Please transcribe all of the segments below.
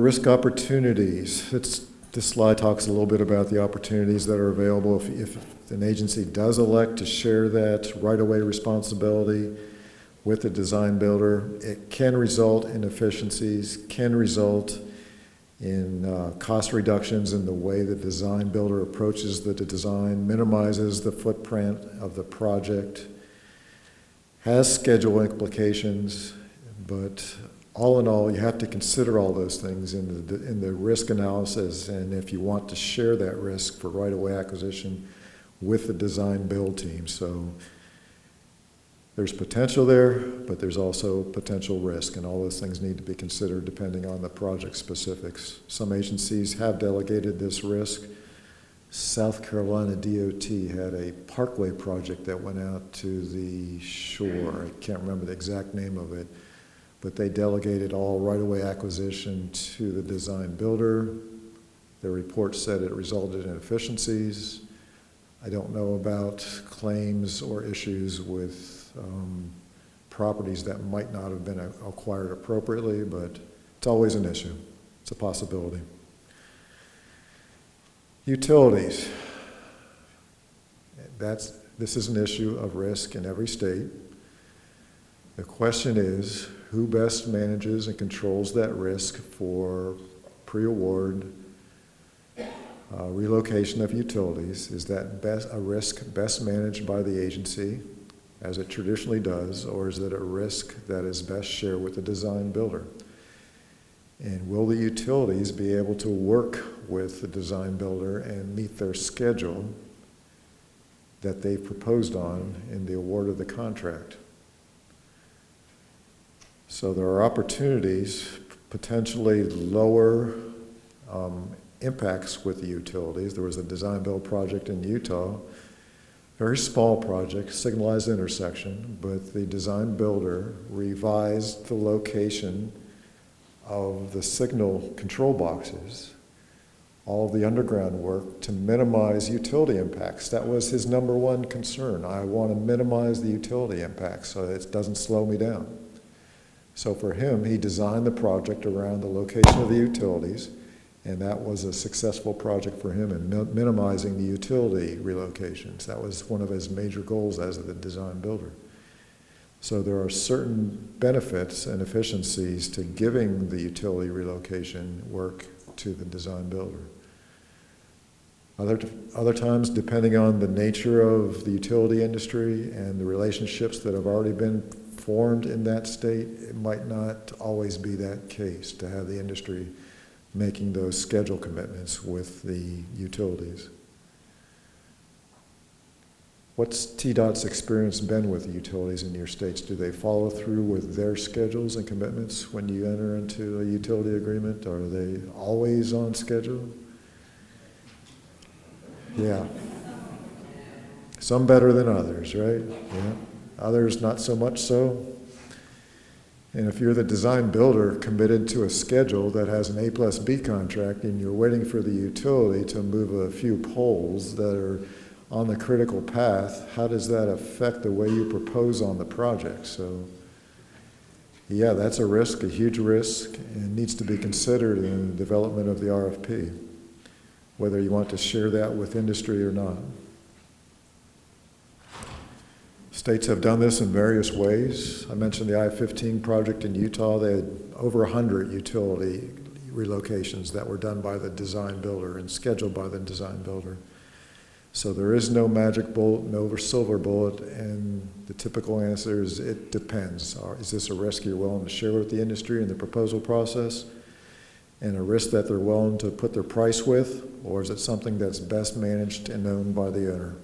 risk opportunities. This slide talks a little bit about the opportunities that are available if an agency does elect to share that right-of-way responsibility with the design builder. It can result in efficiencies, can result in cost reductions in the way the design builder approaches the design, minimizes the footprint of the project, has schedule implications, but all in all, you have to consider all those things in the risk analysis, and if you want to share that risk for right-of-way acquisition with the design build team. So there's potential there, but there's also potential risk, and all those things need to be considered depending on the project specifics. Some agencies have delegated this risk. South Carolina DOT had a parkway project that went out to the shore. I can't remember the exact name of it, but they delegated all right-of-way acquisition to the design builder. Their report said it resulted in efficiencies. I don't know about claims or issues with properties that might not have been acquired appropriately, but it's always an issue. It's a possibility. Utilities. This is an issue of risk in every state. The question is, who best manages and controls that risk for pre-award relocation of utilities? Is that a risk best managed by the agency, as it traditionally does, or is it a risk that is best shared with the design builder? And will the utilities be able to work with the design builder and meet their schedule that they've proposed on in the award of the contract? So there are opportunities, potentially lower impacts with the utilities. There was a design build project in Utah, very small project, signalized intersection, but the design builder revised the location of the signal control boxes, all of the underground work, to minimize utility impacts. That was his number one concern. I want to minimize the utility impacts so it doesn't slow me down. So for him, he designed the project around the location of the utilities, and that was a successful project for him in minimizing the utility relocations. That was one of his major goals as the design builder. So there are certain benefits and efficiencies to giving the utility relocation work to the design builder. Other times, depending on the nature of the utility industry and the relationships that have already been formed in that state, it might not always be that case to have the industry making those schedule commitments with the utilities. What's TDOT's experience been with the utilities in your states? Do they follow through with their schedules and commitments when you enter into a utility agreement? Are they always on schedule? Yeah. Some better than others, right? Yeah. Others not so much so. And if you're the design builder committed to a schedule that has an A+B contract and you're waiting for the utility to move a few poles that are on the critical path, how does that affect the way you propose on the project? So yeah, that's a risk, a huge risk, and needs to be considered in the development of the RFP, whether you want to share that with industry or not. States have done this in various ways. I mentioned the I-15 project in Utah. They had over 100 utility relocations that were done by the design builder and scheduled by the design builder. So there is no magic bullet, no silver bullet, and the typical answer is it depends. Is this a risk you're willing to share with the industry in the proposal process, and a risk that they're willing to put their price with, or is it something that's best managed and owned by the owner?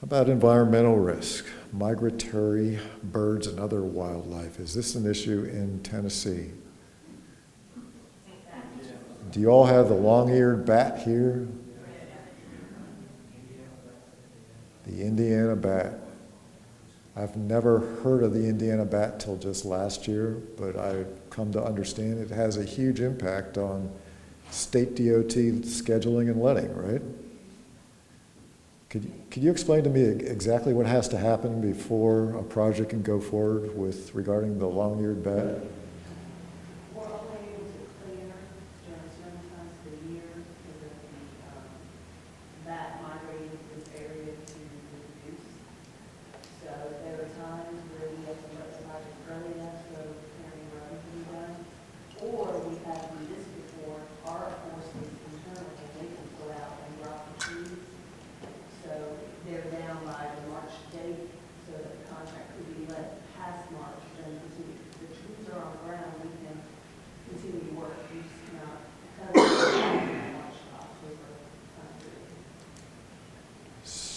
How about environmental risk, migratory birds and other wildlife? Is this an issue in Tennessee? Do you all have the long-eared bat here? The Indiana bat. I've never heard of the Indiana bat till just last year, but I've come to understand it has a huge impact on state DOT scheduling and letting, right? Could you explain to me exactly what has to happen before a project can go forward with regarding the long-eared bat?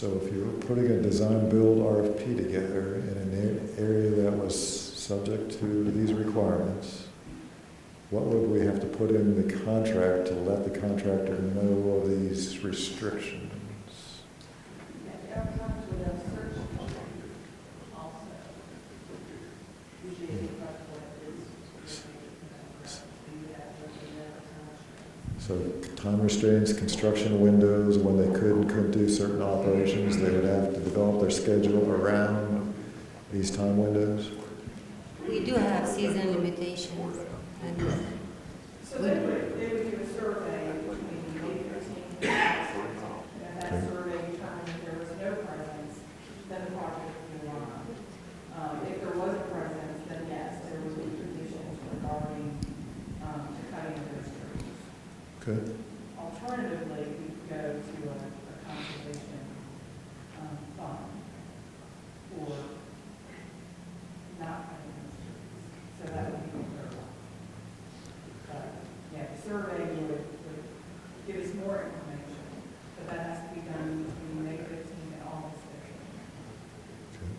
So if you were putting a design-build RFP together in an area that was subject to these requirements, what would we have to put in the contract to let the contractor know of these restrictions? So time restraints, construction windows, when they could and couldn't do certain operations, they would have to develop their schedule around these time windows? We do have season limitations. So they would do a survey between maybe 13 and that survey determined if there was no presence, then the project would go on. If there was a presence, then yes, there would be conditions regarding the cutting of those trees. Okay. Alternatively, we could go to a conservation fund for not cutting those trees. So that would be the third one. Yeah, the survey would give us more information, but that has to be done between May 15th and August 15th. Okay.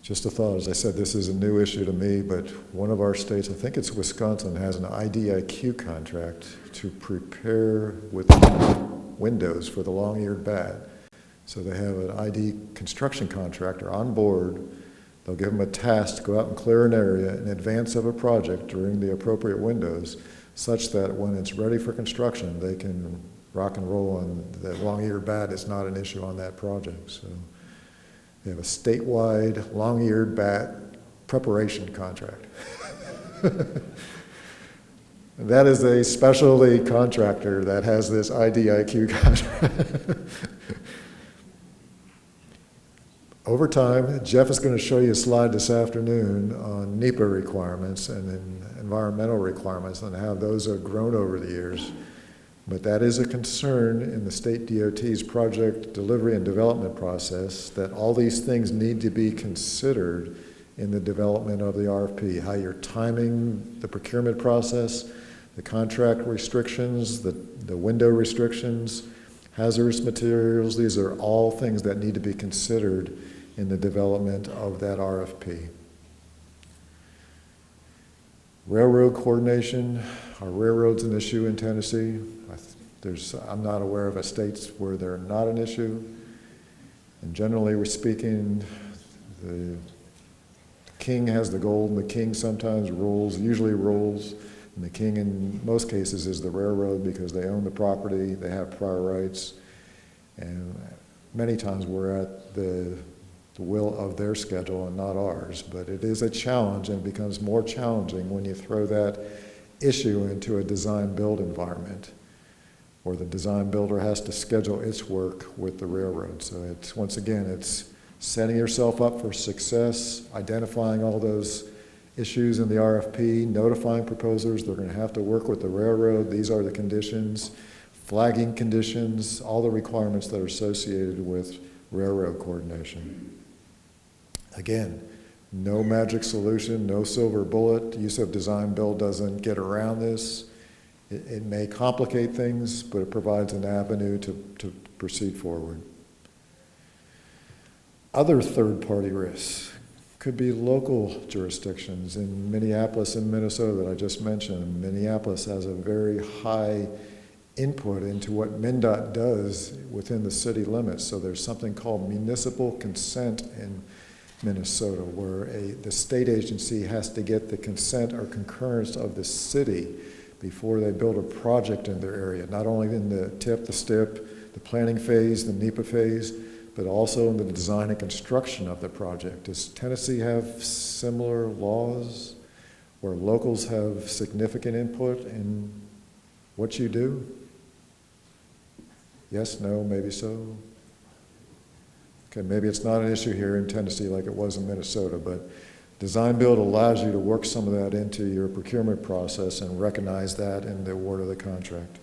Just a thought, as I said, this is a new issue to me, but one of our states, I think it's Wisconsin, has an IDIQ contract to prepare with windows for the long-eared bat. So they have an ID construction contractor on board. They'll give them a task to go out and clear an area in advance of a project during the appropriate windows, such that when it's ready for construction, they can rock and roll, and the long-eared bat is not an issue on that project. So they have a statewide long-eared bat preparation contract. That is a specialty contractor that has this IDIQ contract. Over time, Jeff is going to show you a slide this afternoon on NEPA requirements and then environmental requirements and how those have grown over the years. But that is a concern in the state DOT's project delivery and development process, that all these things need to be considered in the development of the RFP, how you're timing the procurement process, the contract restrictions, the window restrictions, hazardous materials. These are all things that need to be considered in the development of that RFP. Railroad coordination. Are railroads an issue in Tennessee? I'm not aware of a state where they're not an issue. And generally speaking, the king has the gold, and the king sometimes usually rules. And the king in most cases is the railroad, because they own the property, they have prior rights. And many times we're at the will of their schedule and not ours. But it is a challenge, and it becomes more challenging when you throw that issue into a design-build environment, where the design builder has to schedule its work with the railroad. So it's, once again, it's setting yourself up for success, identifying all those issues in the RFP, notifying proposers they're going to have to work with the railroad. These are the conditions, flagging conditions, all the requirements that are associated with railroad coordination. Again, no magic solution, no silver bullet. Use of design build doesn't get around this. It may complicate things, but it provides an avenue to proceed forward. Other third-party risks could be local jurisdictions. In Minneapolis and Minnesota that I just mentioned, Minneapolis has a very high input into what MnDOT does within the city limits. So there's something called municipal consent in Minnesota, where the state agency has to get the consent or concurrence of the city before they build a project in their area, not only in the TIP, the STIP, the planning phase, the NEPA phase, but also in the design and construction of the project. Does Tennessee have similar laws where locals have significant input in what you do? Yes, no, maybe so. Okay, maybe it's not an issue here in Tennessee like it was in Minnesota, but design build allows you to work some of that into your procurement process and recognize that in the award of the contract.